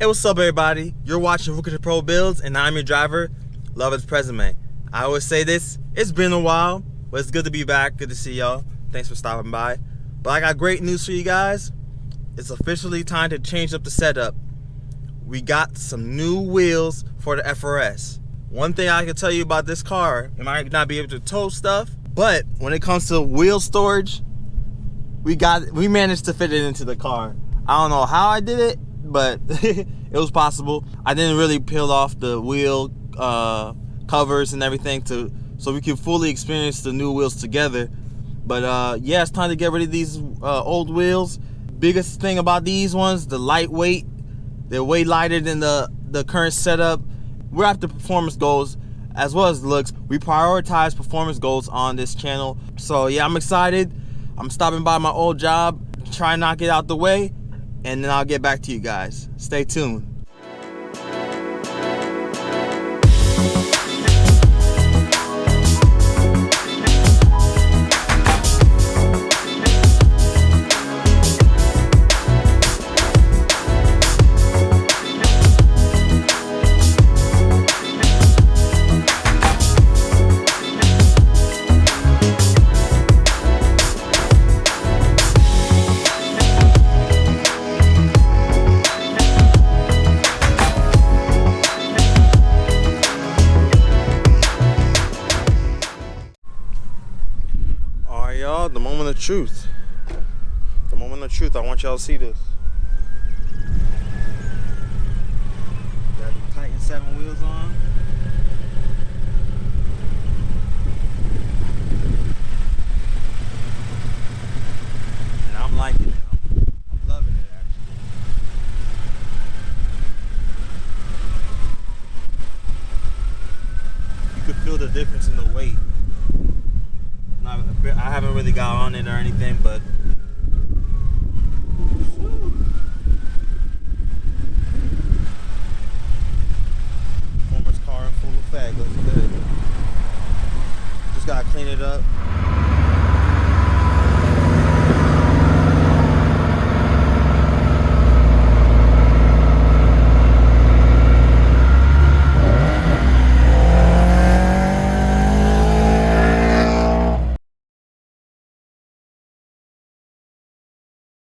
Hey, what's up, everybody? You're watching Rookie to Pro Builds, and I'm your driver, Love is Present. I always say this, it's been a while, but it's good to be back. Good to see y'all. Thanks for stopping by. But I got great news for you guys. It's officially time to change up the setup. We got some new wheels for the FRS. One thing I can tell you about this car, it might not be able to tow stuff, but when it comes to wheel storage, we managed to fit it into the car. I don't know how I did it, but it was possible. I didn't really peel off the wheel covers and everything so we could fully experience the new wheels together. But yeah, it's time to get rid of these old wheels. Biggest thing about these ones, the lightweight. They're way lighter than the current setup. We're after performance goals as well as looks. We prioritize performance goals on this channel. So yeah, I'm excited. I'm stopping by my old job, try and knock it out the way, and then I'll get back to you guys. Stay tuned. Y'all, the moment of truth. The moment of truth. I want y'all to see this. Got the Titan 7 wheels on. And I'm liking it. I'm loving it, actually. You could feel the difference in the weight. I haven't really got on it or anything, but